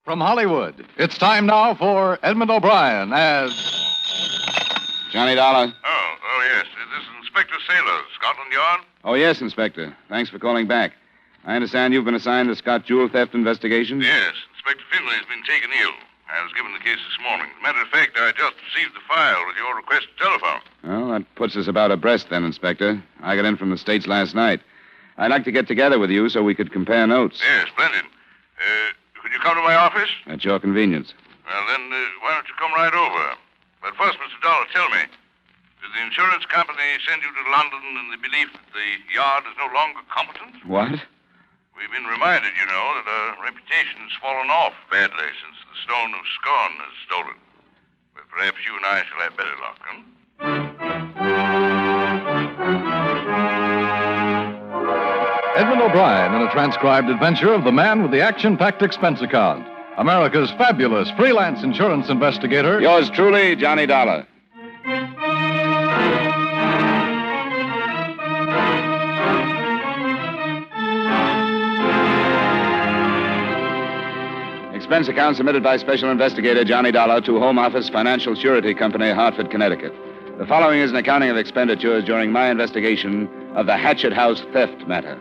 From Hollywood, it's time now for Edmund O'Brien as... Johnny Dollar. Oh, yes. This is Inspector Sailor, Scotland Yard. Oh, yes, Inspector. Thanks for calling back. I understand you've been assigned the Scott jewel theft investigation? Yes. Inspector Finley's been taken ill. I was given the case this morning. As a matter of fact, I just received the file with your requested telephone. Well, that puts us about abreast then, Inspector. I got in from the States last night. I'd like to get together with you so we could compare notes. Yes, splendid. Could you come to my office? At your convenience. Well, then, why don't you come right over? But first, Mr. Dollar, tell me, did the insurance company send you to London in the belief that the yard is no longer competent? What? We've been reminded, you know, that our reputation has fallen off badly since the Stone of Scorn is stolen. But perhaps you and I shall have better luck, huh? Edmund O'Brien in a transcribed adventure of the man with the action-packed expense account. America's fabulous freelance insurance investigator. Yours truly, Johnny Dollar. Expense account submitted by Special Investigator Johnny Dollar to Home Office Financial Surety Company, Hartford, Connecticut. The following is an accounting of expenditures during my investigation of the Hatchet House theft matter.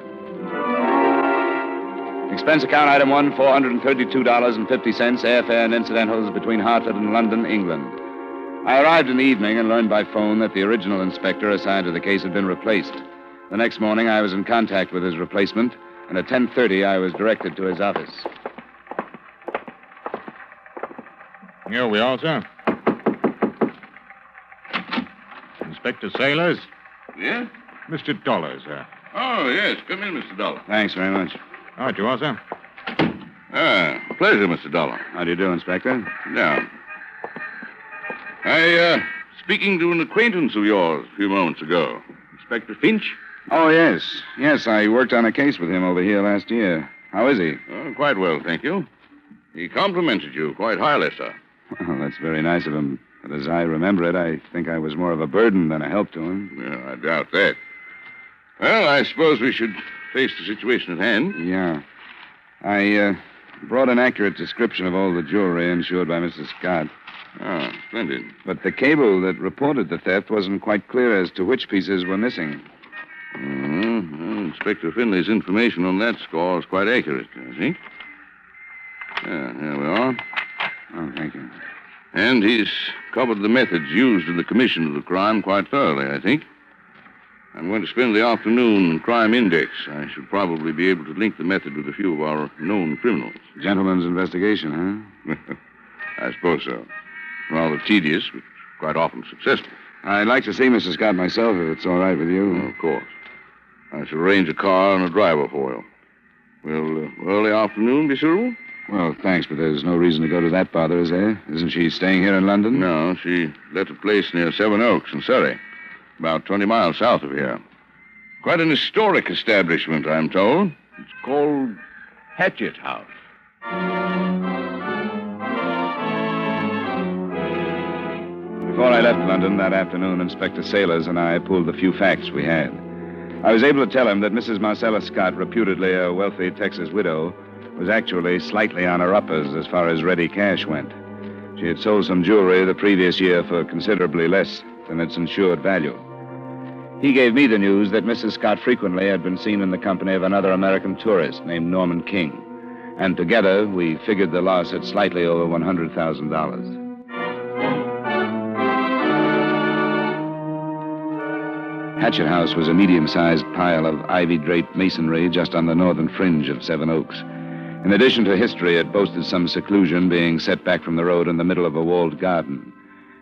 Expense account item 1, $432.50, airfare and incidentals between Hartford and London, England. I arrived in the evening and learned by phone that the original inspector assigned to the case had been replaced. The next morning, I was in contact with his replacement, and at 10:30, I was directed to his office. Here we are, sir. Inspector Sailors? Yeah? Mr. Dollar, sir. Oh, yes. Come in, Mr. Dollar. Thanks very much. All right, you are, sir. Pleasure, Mr. Dollar. How do you do, Inspector? Yeah. Speaking to an acquaintance of yours a few moments ago. Inspector Finch? Oh, yes. Yes, I worked on a case with him over here last year. How is he? Oh, quite well, thank you. He complimented you quite highly, sir. Well, that's very nice of him. But as I remember it, I think I was more of a burden than a help to him. Yeah, I doubt that. Well, I suppose we should face the situation at hand. Yeah. I brought an accurate description of all the jewelry insured by Mrs. Scott. Oh, splendid. But the cable that reported the theft wasn't quite clear as to which pieces were missing. Well, Inspector Finley's information on that score is quite accurate, I think. Yeah, here we are. Oh, thank you. And he's covered the methods used in the commission of the crime quite thoroughly, I think. I'm going to spend the afternoon in Crime Index. I should probably be able to link the method with a few of our known criminals. Gentleman's investigation, huh? I suppose so. Rather tedious, but quite often successful. I'd like to see Mrs. Scott myself, if it's all right with you. Oh, of course. I shall arrange a car and a driver for you. Will early afternoon be suitable? Well, thanks, but there's no reason to go to that bother, is there? Isn't she staying here in London? No, she let a place near Seven Oaks in Surrey, about 20 miles south of here. Quite an historic establishment, I'm told. It's called Hatchet House. Before I left London that afternoon, Inspector Sailors and I pulled the few facts we had. I was able to tell him that Mrs. Marcella Scott, reputedly a wealthy Texas widow, was actually slightly on her uppers as far as ready cash went. She had sold some jewelry the previous year for considerably less than its insured value. He gave me the news that Mrs. Scott frequently had been seen in the company of another American tourist named Norman King. And together, we figured the loss at slightly over $100,000. Hatchet House was a medium-sized pile of ivy-draped masonry just on the northern fringe of Seven Oaks. In addition to history, it boasted some seclusion, being set back from the road in the middle of a walled garden.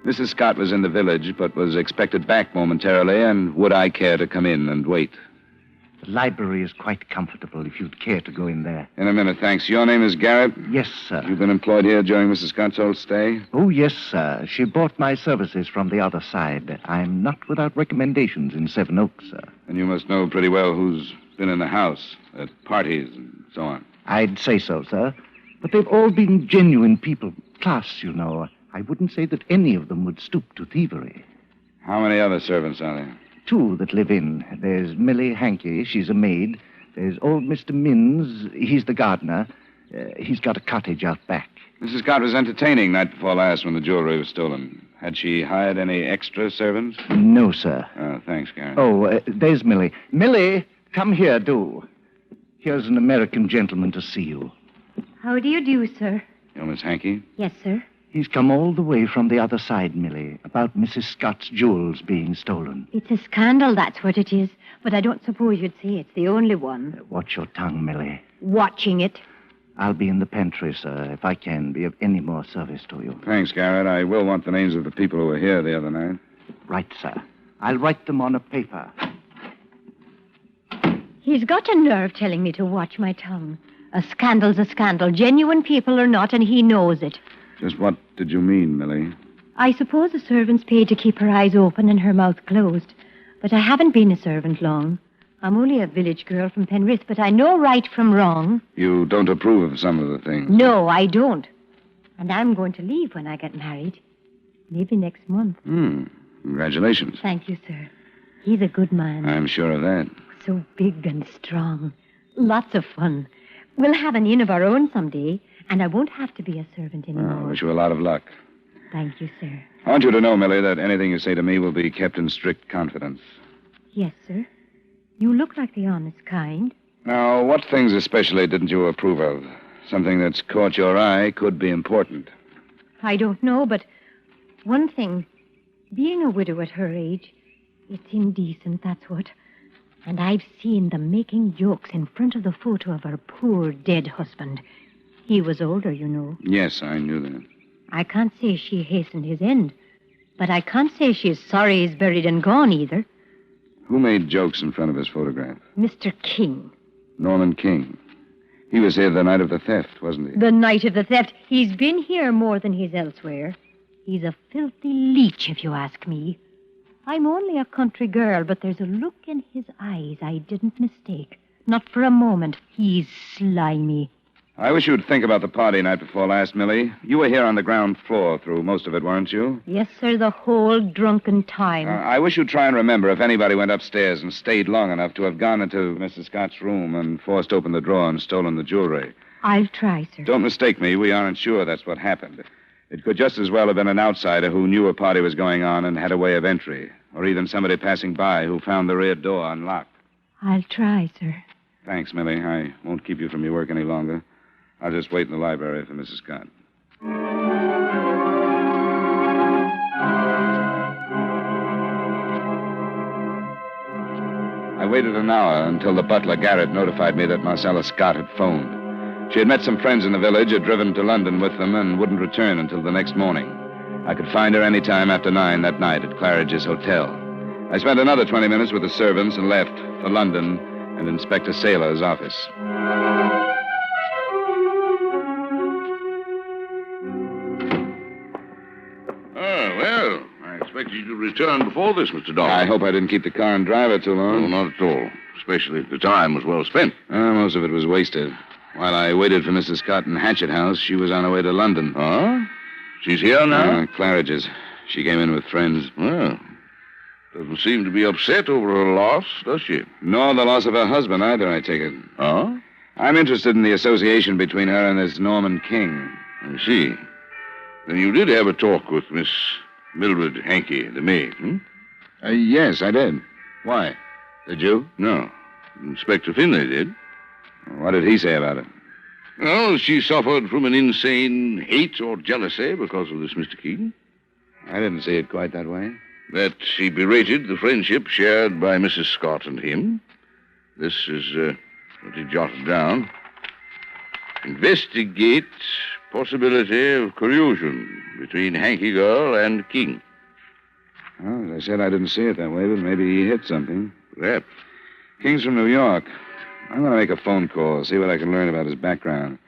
Mrs. Scott was in the village, but was expected back momentarily, and would I care to come in and wait? The library is quite comfortable if you'd care to go in there. In a minute, thanks. Your name is Garrett? Yes, sir. You've been employed here during Mrs. Scott's whole stay? Oh, yes, sir. She bought my services from the other side. I'm not without recommendations in Seven Oaks, sir. And you must know pretty well who's been in the house, at parties and so on. I'd say so, sir. But they've all been genuine people. Class, you know. I wouldn't say that any of them would stoop to thievery. How many other servants are there? 2 that live in. There's Millie Hankey, she's a maid. There's old Mr. Minns, he's the gardener. He's got a cottage out back. Mrs. Scott was entertaining night before last when the jewelry was stolen. Had she hired any extra servants? No, sir. Oh, thanks, Garrett. Oh, there's Millie. Millie, come here, do. Here's an American gentleman to see you. How do you do, sir? You Miss Hankey? Yes, sir. He's come all the way from the other side, Millie, about Mrs. Scott's jewels being stolen. It's a scandal, that's what it is. But I don't suppose you'd say it's the only one. Watch your tongue, Millie. Watching it. I'll be in the pantry, sir, if I can be of any more service to you. Thanks, Garrett. I will want the names of the people who were here the other night. Right, sir. I'll write them on a paper. He's got a nerve telling me to watch my tongue. A scandal's a scandal, genuine people or not, and he knows it. Just what did you mean, Millie? I suppose the servant's paid to keep her eyes open and her mouth closed. But I haven't been a servant long. I'm only a village girl from Penrith, but I know right from wrong. You don't approve of some of the things? No, I don't. And I'm going to leave when I get married. Maybe next month. Congratulations. Thank you, sir. He's a good man. I'm sure of that. So big and strong. Lots of fun. We'll have an inn of our own someday, and I won't have to be a servant anymore. I wish you a lot of luck. Thank you, sir. I want you to know, Millie, that anything you say to me will be kept in strict confidence. Yes, sir. You look like the honest kind. Now, what things especially didn't you approve of? Something that's caught your eye could be important. I don't know, but one thing. Being a widow at her age, it's indecent, that's what. And I've seen them making jokes in front of the photo of her poor dead husband. He was older, you know. Yes, I knew that. I can't say she hastened his end, but I can't say she's sorry he's buried and gone either. Who made jokes in front of his photograph? Mr. King. Norman King. He was here the night of the theft, wasn't he? The night of the theft. He's been here more than he's elsewhere. He's a filthy leech, if you ask me. I'm only a country girl, but there's a look in his eyes I didn't mistake. Not for a moment. He's slimy. I wish you'd think about the party night before last, Millie. You were here on the ground floor through most of it, weren't you? Yes, sir, the whole drunken time. I wish you'd try and remember if anybody went upstairs and stayed long enough to have gone into Mrs. Scott's room and forced open the drawer and stolen the jewelry. I'll try, sir. Don't mistake me. We aren't sure that's what happened. It could just as well have been an outsider who knew a party was going on and had a way of entry, or even somebody passing by who found the rear door unlocked. I'll try, sir. Thanks, Millie. I won't keep you from your work any longer. I'll just wait in the library for Mrs. Scott. I waited an hour until the butler, Garrett, notified me that Marcella Scott had phoned. She had met some friends in the village, had driven to London with them, and wouldn't return until the next morning. I could find her any time after 9 that night at Claridge's Hotel. I spent another 20 minutes with the servants and left for London and Inspector Saylor's office. Well, I expected you to return before this, Mr. Dodd. I hope I didn't keep the car and driver too long. No, not at all. Especially if the time was well spent. Most of it was wasted. While I waited for Mrs. Scott in Hatchet House, she was on her way to London. Huh? She's here now? Claridge's. She came in with friends. Well, doesn't seem to be upset over her loss, does she? Nor the loss of her husband either, I take it. Huh? I'm interested in the association between her and this Norman King. I see. Then you did have a talk with Miss Mildred Hankey, the maid, hmm? Yes, I did. Why? Did you? No. Inspector Finlay did. What did he say about it? Well, she suffered from an insane hate or jealousy because of this Mr. King. I didn't see it quite that way. That she berated the friendship shared by Mrs. Scott and him. This is what he jotted down. Investigate possibility of collusion between Hankey girl and King. Well, as I said, I didn't see it that way, but maybe he hit something. Perhaps. King's from New York. I'm going to make a phone call, see what I can learn about his background.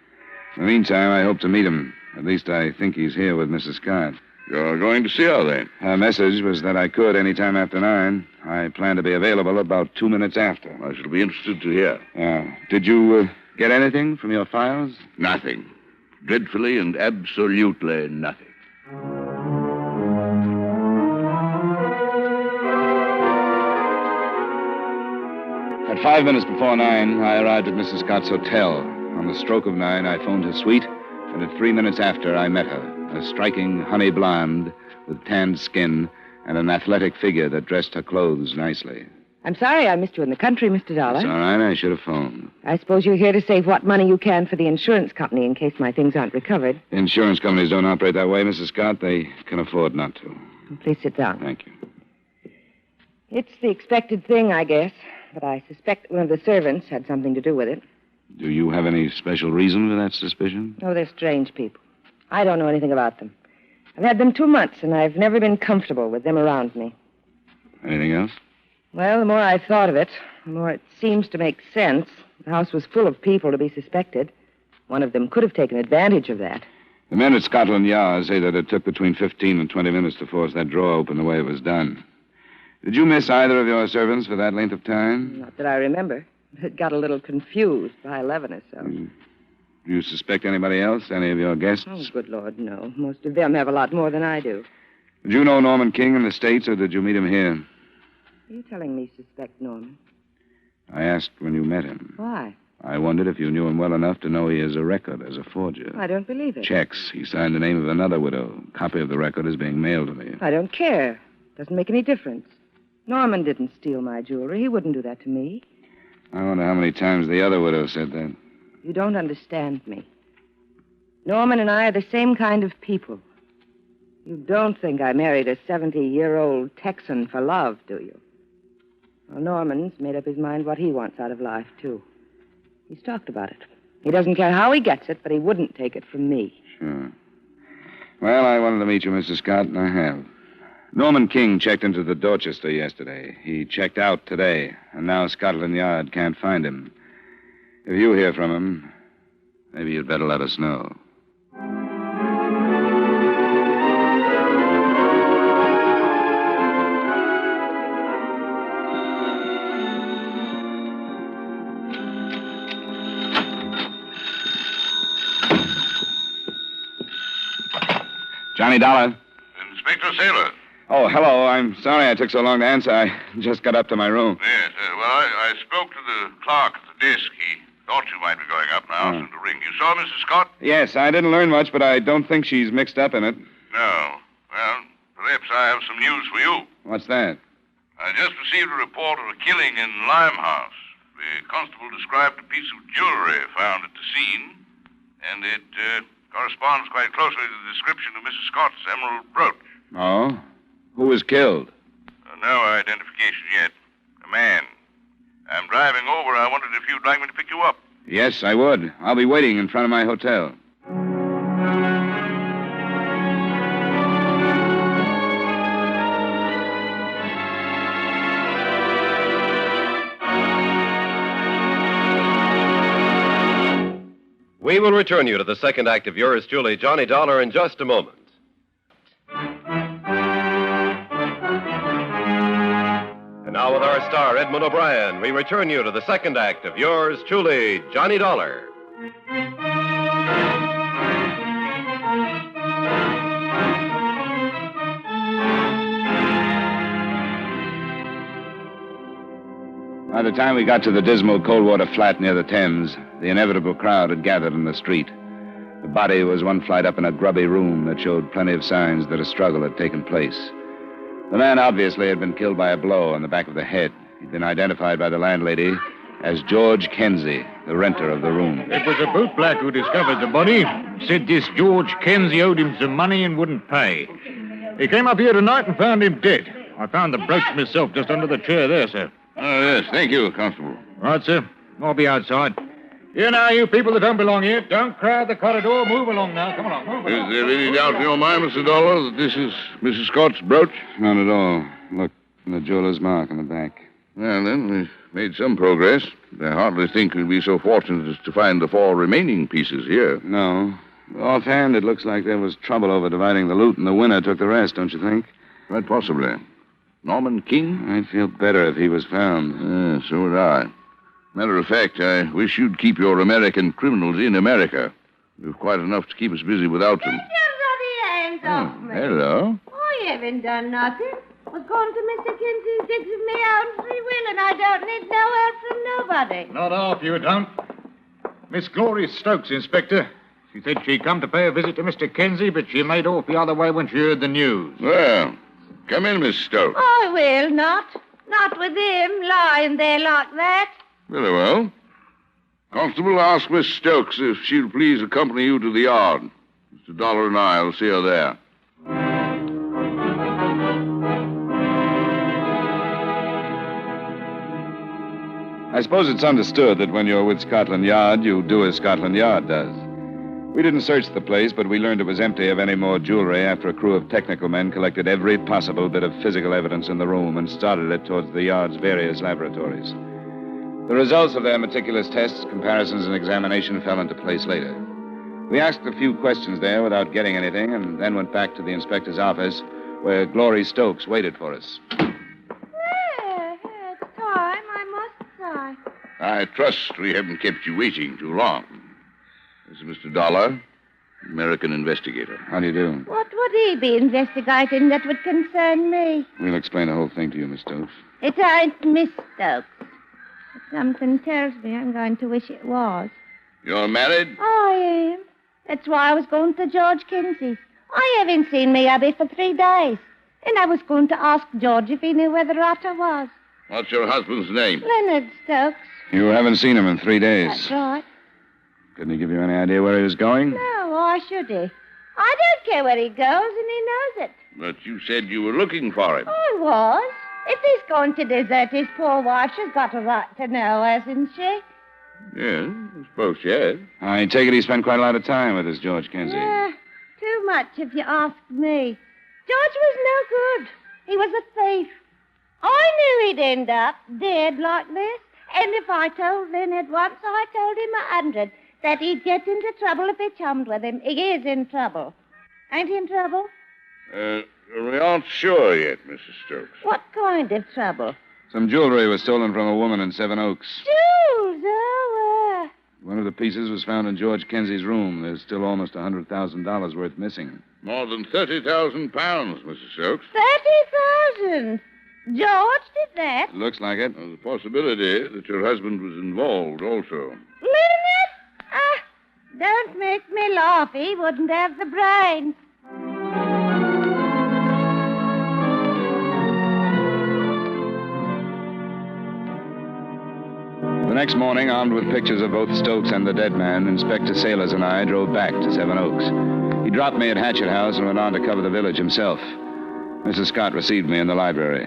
In the meantime, I hope to meet him. At least I think he's here with Mrs. Scott. You're going to see her, then? Her message was that I could any time after 9. I plan to be available about 2 minutes after. I shall be interested to hear. Did you get anything from your files? Nothing. Dreadfully and absolutely nothing. At 5 minutes before 9, I arrived at Mrs. Scott's hotel. On On the stroke of 9, I phoned her suite, and at 3 minutes after, I met her, a striking honey blonde with tanned skin and an athletic figure that dressed her clothes nicely. I'm sorry I missed you in the country, Mr. Dollar. It's all right. I should have phoned. I suppose you're here to save what money you can for the insurance company in case my things aren't recovered. Insurance companies don't operate that way, Mrs. Scott. They can afford not to. Please sit down. Thank you. It's the expected thing, I guess, but I suspect one of the servants had something to do with it. Do you have any special reason for that suspicion? Oh, they're strange people. I don't know anything about them. I've had them 2 months, and I've never been comfortable with them around me. Anything else? Well, the more I've thought of it, the more it seems to make sense. The house was full of people to be suspected. One of them could have taken advantage of that. The men at Scotland Yard say that it took between 15 and 20 minutes to force that drawer open the way it was done. Did you miss either of your servants for that length of time? Not that I remember. It got a little confused by 11 or so. Do you suspect anybody else? Any of your guests? Oh, good Lord, no. Most of them have a lot more than I do. Did you know Norman King in the States, or did you meet him here? Are you telling me suspect Norman? I asked when you met him. Why? I wondered if you knew him well enough to know he has a record as a forger. I don't believe it. Checks. He signed the name of another widow. A copy of the record is being mailed to me. I don't care. Doesn't make any difference. Norman didn't steal my jewelry. He wouldn't do that to me. I wonder how many times the other widow said that. You don't understand me. Norman and I are the same kind of people. You don't think I married a 70-year-old Texan for love, do you? Well, Norman's made up his mind what he wants out of life, too. He's talked about it. He doesn't care how he gets it, but he wouldn't take it from me. Sure. Well, I wanted to meet you, Mr. Scott, and I have. Norman King checked into the Dorchester yesterday. He checked out today, and now Scotland Yard can't find him. If you hear from him, maybe you'd better let us know. Johnny Dollar. Inspector Saylor. Oh, hello. I'm sorry I took so long to answer. I just got up to my room. Yes, well, I spoke to the clerk at the desk. He thought you might be going up, and I asked him to ring you. Saw Mrs. Scott? Yes, I didn't learn much, but I don't think she's mixed up in it. No. Well, perhaps I have some news for you. What's that? I just received a report of a killing in Limehouse. The constable described a piece of jewelry found at the scene, and it corresponds quite closely to the description of Mrs. Scott's emerald brooch. Oh? Who was killed? No identification yet. A man. I'm driving over. I wondered if you'd like me to pick you up. Yes, I would. I'll be waiting in front of my hotel. We will return you to the second act of yours truly, Johnny Dollar, in just a moment. And now with our star, Edmund O'Brien, we return you to the second act of yours truly, Johnny Dollar. By the time we got to the dismal Coldwater flat near the Thames, the inevitable crowd had gathered in the street. The body was one flight up in a grubby room that showed plenty of signs that a struggle had taken place. The man obviously had been killed by a blow on the back of the head. He'd been identified by the landlady as George Kenzie, the renter of the room. It was a bootblack who discovered the body. Said this George Kenzie owed him some money and wouldn't pay. He came up here tonight and found him dead. I found the brooch myself just under the chair there, sir. Oh, yes. Thank you, Constable. Right, sir. I'll be outside. Here now, you people that don't belong here, don't crowd the corridor. Move along now. Come along, move along. Is there any doubt in your mind, Mr. Dollar, that this is Mrs. Scott's brooch? None at all. Look, the jeweler's mark on the back. Well, then, we've made some progress. I hardly think we'll be so fortunate as to find the 4 remaining pieces here. No. Offhand, it looks like there was trouble over dividing the loot, and the winner took the rest, don't you think? Quite possibly. Norman King? I'd feel better if he was found. So would I. Matter of fact, I wish you'd keep your American criminals in America. We've quite enough to keep us busy without them. Hello. I haven't done nothing. Was going to Mr. Kinsey's digs with me out in free will, and I don't need no help from nobody. Not off, you don't. Miss Glory Stokes, Inspector. She said she'd come to pay a visit to Mr. Kenzie, but she made off the other way when she heard the news. Well, come in, Miss Stokes. I will not. Not with him lying there like that. Very well. Constable, ask Miss Stokes if she'll please accompany you to the yard. Mr. Dollar and I will see her there. I suppose it's understood that when you're with Scotland Yard, you do as Scotland Yard does. We didn't search the place, but we learned it was empty of any more jewelry after a crew of technical men collected every possible bit of physical evidence in the room and started it towards the yard's various laboratories. The results of their meticulous tests, comparisons, and examination fell into place later. We asked a few questions there without getting anything, and then went back to the inspector's office, where Glory Stokes waited for us. It's time, I must say. I trust we haven't kept you waiting too long. This is Mr. Dollar, American investigator. How do you do? What would he be investigating that would concern me? We'll explain the whole thing to you, Miss Stokes. It ain't Miss Stokes. But something tells me I'm going to wish it was. You're married? I am. That's why I was going to George Kinsey's. I haven't seen me hubby for 3 days. And I was going to ask George if he knew where the rotter was. What's your husband's name? Leonard Stokes. You haven't seen him in 3 days. That's right. Couldn't he give you any idea where he was going? No, why should he? I don't care where he goes, and he knows it. But you said you were looking for him. I was. If he's going to desert his poor wife, she's got a right to know, hasn't she? Yeah, I suppose she has. I take it he spent quite a lot of time with this George Kinsey. Yeah, too much if you ask me. George was no good. He was a thief. I knew he'd end up dead like this. And if I told Leonard once, I told him 100 that he'd get into trouble if he chummed with him. He is in trouble. Ain't he in trouble? We aren't sure yet, Mrs. Stokes. What kind of trouble? Some jewelry was stolen from a woman in Seven Oaks. Jewels, oh, One of the pieces was found in George Kinsey's room. There's still almost $100,000 worth missing. More than 30,000 pounds, Mrs. Stokes. 30,000. George did that. Looks like it. There's a possibility that your husband was involved also. Leonard? Don't make me laugh. He wouldn't have the brains. The next morning, armed with pictures of both Stokes and the dead man, Inspector Sailors and I drove back to Seven Oaks. He dropped me at Hatchet House and went on to cover the village himself. Mrs. Scott received me in the library.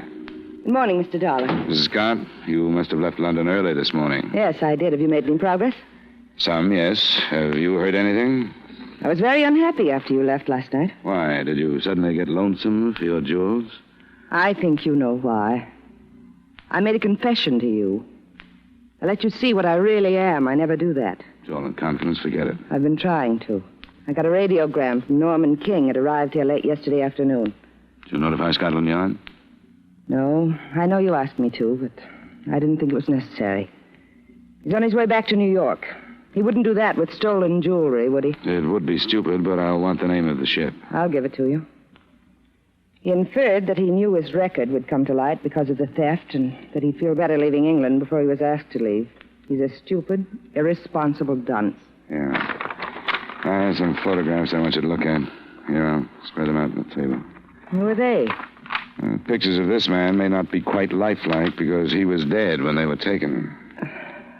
Good morning, Mr. Dollar. Mrs. Scott, you must have left London early this morning. Yes, I did. Have you made any progress? Some, yes. Have you heard anything? I was very unhappy after you left last night. Why? Did you suddenly get lonesome for your jewels? I think you know why. I made a confession to you. I let you see what I really am. I never do that. It's all in confidence. Forget it. I've been trying to. I got a radiogram from Norman King. It arrived here late yesterday afternoon. Did you notify Scotland Yard? No, I know you asked me to, but I didn't think it was necessary. He's on his way back to New York. He wouldn't do that with stolen jewelry, would he? It would be stupid, but I'll want the name of the ship. I'll give it to you. He inferred that he knew his record would come to light because of the theft and that he'd feel better leaving England before he was asked to leave. He's a stupid, irresponsible dunce. Yeah. I have some photographs I want you to look at. Here, I'll spread them out on the table. Who are they? Pictures of this man may not be quite lifelike because he was dead when they were taken.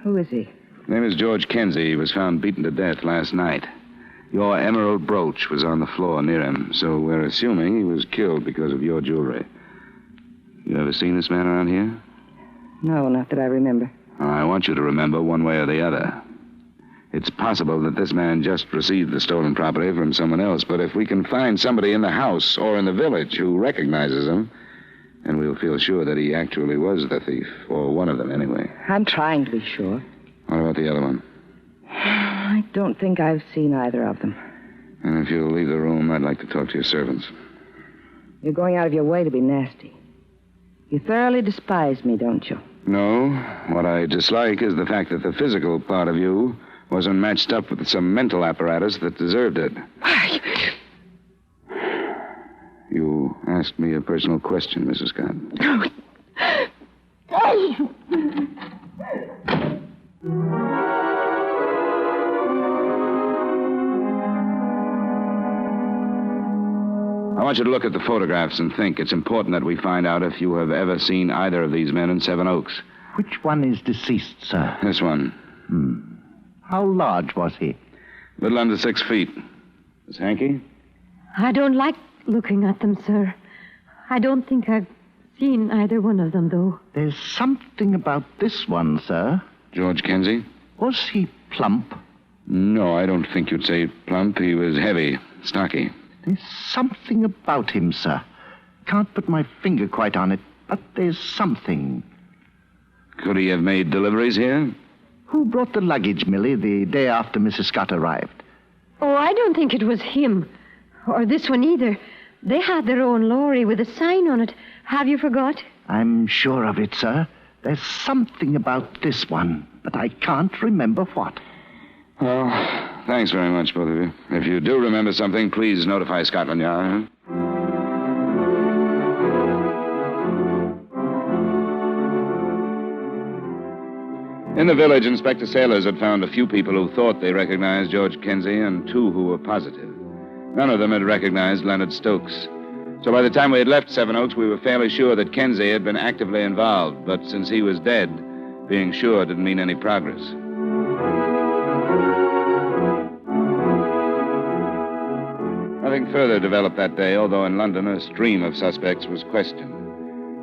Who is he? His name is George Kinsey. He was found beaten to death last night. Your emerald brooch was on the floor near him, so we're assuming he was killed because of your jewelry. You ever seen this man around here? No, not that I remember. I want you to remember one way or the other. It's possible that this man just received the stolen property from someone else, but if we can find somebody in the house or in the village who recognizes him, then we'll feel sure that he actually was the thief, or one of them anyway. I'm trying to be sure. What about the other one? I don't think I've seen either of them. And if you'll leave the room, I'd like to talk to your servants. You're going out of your way to be nasty. You thoroughly despise me, don't you? No. What I dislike is the fact that the physical part of you wasn't matched up with some mental apparatus that deserved it. You asked me a personal question, Mrs. Scott. want you to look at the photographs and think. It's important that we find out if you have ever seen either of these men in Seven Oaks. Which one is deceased, sir? This one. How large was he? A little under 6 feet. Miss Hankey? I don't like looking at them, sir. I don't think I've seen either one of them, though. There's something about this one, sir. George Kenzie? Was he plump? No, I don't think you'd say plump. He was heavy, stocky. There's something about him, sir. Can't put my finger quite on it, but there's something. Could he have made deliveries here? Who brought the luggage, Millie, the day after Mrs. Scott arrived? Oh, I don't think it was him. Or this one either. They had their own lorry with a sign on it. Have you forgot? I'm sure of it, sir. There's something about this one, but I can't remember what. Well, thanks very much, both of you. If you do remember something, please notify Scotland Yard. In the village, Inspector Sailors had found a few people who thought they recognized George Kenzie and 2 who were positive. None of them had recognized Leonard Stokes. So by the time we had left Seven Oaks, we were fairly sure that Kenzie had been actively involved. But since he was dead, being sure didn't mean any progress. Nothing further developed that day, although in London a stream of suspects was questioned.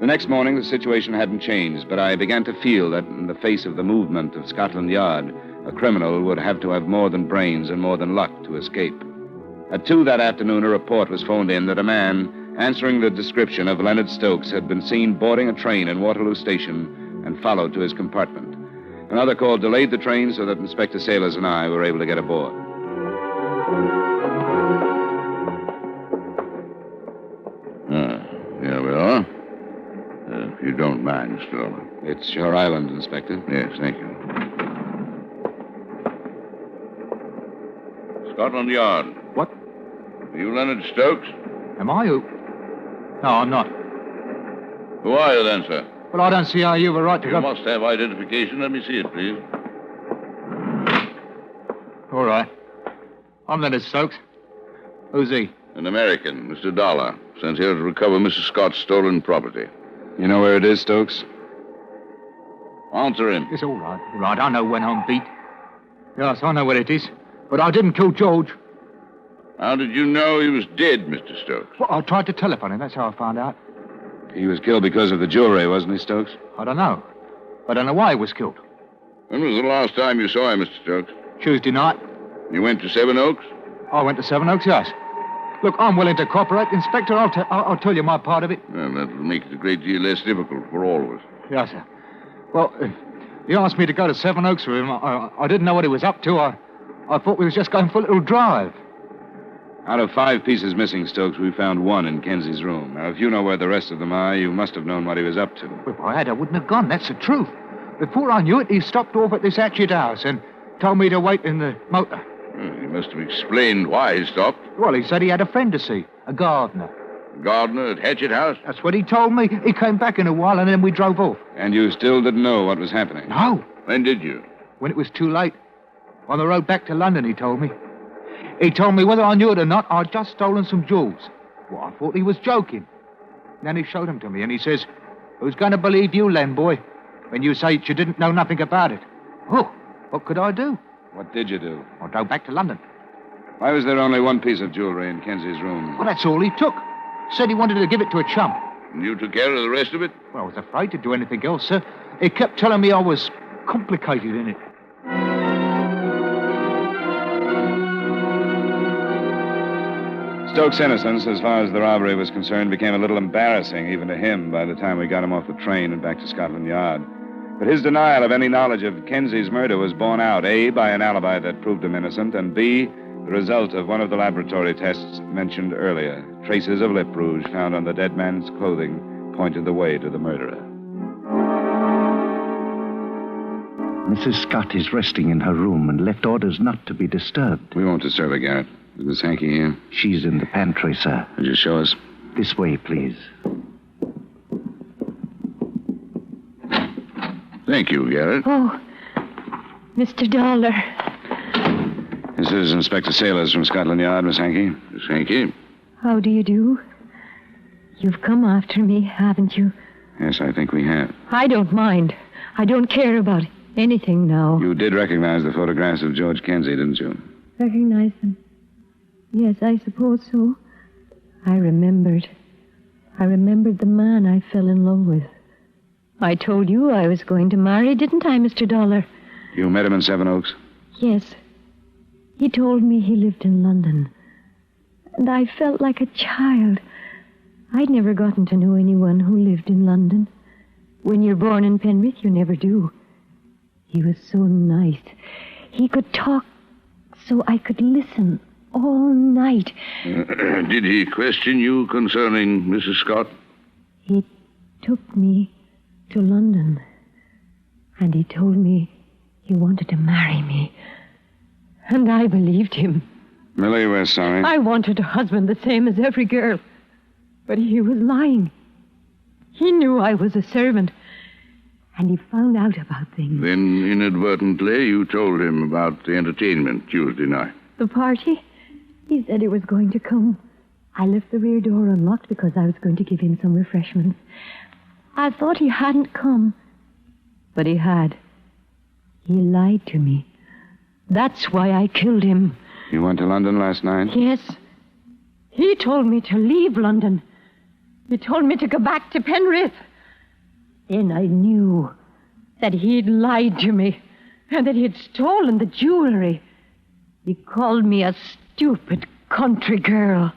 The next morning, the situation hadn't changed, but I began to feel that in the face of the movement of Scotland Yard, a criminal would have to have more than brains and more than luck to escape. At 2 that afternoon, a report was phoned in that a man answering the description of Leonard Stokes had been seen boarding a train in Waterloo Station and followed to his compartment. Another call delayed the train so that Inspector Sailors and I were able to get aboard. Here we are. If you don't mind, Mr. Dollar. It's your island, Inspector. Yes, thank you. Scotland Yard. What? Are you Leonard Stokes? Am I who? No, I'm not. Who are you then, sir? Well, I don't see how you've a right to You go... must have identification. Let me see it, please. All right. I'm Leonard Stokes. Who's he? An American, Mr. Dollar, sent here to recover Mrs. Scott's stolen property. You know where it is, Stokes? Answer him. It's all right. All right, I know when I'm beat. Yes, I know where it is. But I didn't kill George. How did you know he was dead, Mr. Stokes? Well, I tried to telephone him. That's how I found out. He was killed because of the jewelry, wasn't he, Stokes? I don't know. I don't know why he was killed. When was the last time you saw him, Mr. Stokes? Tuesday night. You went to Seven Oaks? I went to Seven Oaks, yes. Look, I'm willing to cooperate. Inspector, I'll tell you my part of it. Well, that will make it a great deal less difficult for all of us. Yes, sir. Well, he asked me to go to Seven Oaks with him. I didn't know what he was up to. I thought we was just going for a little drive. Out of 5 pieces missing, Stokes, we found 1 in Kenzie's room. Now, if you know where the rest of them are, you must have known what he was up to. If I had, I wouldn't have gone. That's the truth. Before I knew it, he stopped off at this Hatchet house and told me to wait in the motor. He must have explained why he stopped. Well, he said he had a friend to see, a gardener. Gardener at Hatchet House? That's what he told me. He came back in a while and then we drove off. And you still didn't know what was happening? No. When did you? When it was too late. On the road back to London, he told me. He told me whether I knew it or not, I'd just stolen some jewels. Well, I thought he was joking. Then he showed them to me and he says, who's going to believe you, Len boy, when you say you didn't know nothing about it? Oh, what could I do? What did you do? I drove back to London. Why was there only 1 piece of jewelry in Kenzie's room? Well, that's all he took. Said he wanted to give it to a chum. And you took care of the rest of it? Well, I was afraid to do anything else, sir. He kept telling me I was complicated in it. Stokes' innocence, as far as the robbery was concerned, became a little embarrassing even to him by the time we got him off the train and back to Scotland Yard. But his denial of any knowledge of Kenzie's murder was borne out, A, by an alibi that proved him innocent, and B, the result of one of the laboratory tests mentioned earlier. Traces of lip rouge found on the dead man's clothing pointed the way to the murderer. Mrs. Scott is resting in her room and left orders not to be disturbed. We won't disturb her, Garrett. Is Miss Hankey here? She's in the pantry, sir. Would you show us? This way, please. Thank you, Garrett. Oh, Mr. Dollar. This is Inspector Sailors from Scotland Yard, Miss Hankey. Miss Hankey. How do you do? You've come after me, haven't you? Yes, I think we have. I don't mind. I don't care about anything now. You did recognize the photographs of George Kenzie, didn't you? Recognize them? Yes, I suppose so. I remembered. I remembered the man I fell in love with. I told you I was going to marry, didn't I, Mr. Dollar? You met him in Seven Oaks? Yes. He told me he lived in London. And I felt like a child. I'd never gotten to know anyone who lived in London. When you're born in Penrith, you never do. He was so nice. He could talk so I could listen all night. Did he question you concerning Mrs. Scott? He took me to London, and he told me he wanted to marry me. And I believed him. Millie, we're sorry. I wanted a husband the same as every girl. But he was lying. He knew I was a servant, and he found out about things. Then, inadvertently, you told him about the entertainment Tuesday night. The party? He said he was going to come. I left the rear door unlocked because I was going to give him some refreshments. I thought he hadn't come, but he had. He lied to me. That's why I killed him. You went to London last night? Yes. He told me to leave London. He told me to go back to Penrith. Then I knew that he'd lied to me and that he'd stolen the jewelry. He called me a stupid country girl.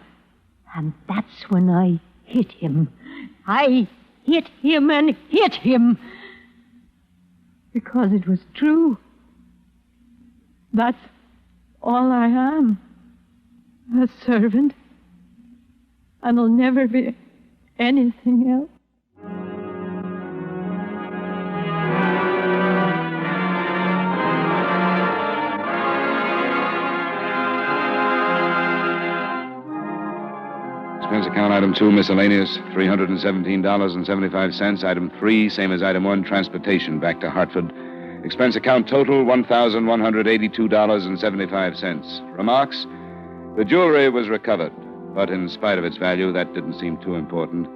And that's when I hit him. I hit him and hit him. Because it was true. That's all I am. A servant. And I'll never be anything else. Expense account item 2, miscellaneous, $317.75. Item 3, same as item 1, transportation back to Hartford. Expense account total, $1,182.75. Remarks? The jewelry was recovered, but in spite of its value, that didn't seem too important.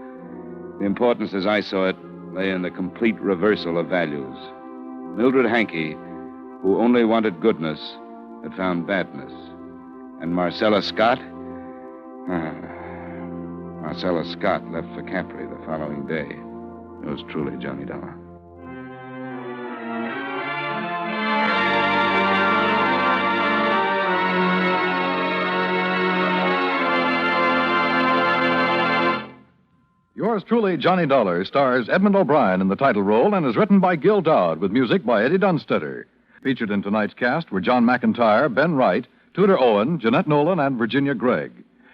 The importance, as I saw it, lay in the complete reversal of values. Mildred Hankey, who only wanted goodness, had found badness. And Marcella Scott? Marcella Scott left for Capri the following day. Yours truly, Johnny Dollar. Yours truly, Johnny Dollar, stars Edmund O'Brien in the title role and is written by Gil Dodd with music by Eddie Dunstetter. Featured in tonight's cast were John McIntyre, Ben Wright, Tudor Owen, Jeanette Nolan, and Virginia Gregg.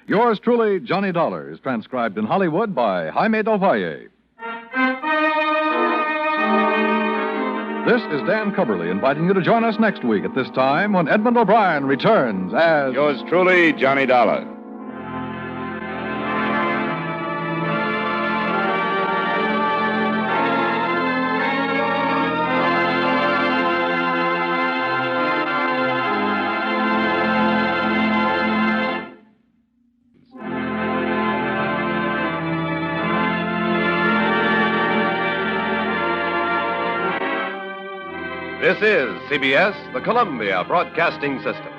Yours truly, Johnny Dollar, is transcribed in Hollywood by Jaime Del Valle. This is Dan Cubberly inviting you to join us next week at this time when Edmund O'Brien returns as... Yours truly, Johnny Dollar. This is CBS, the Columbia Broadcasting System.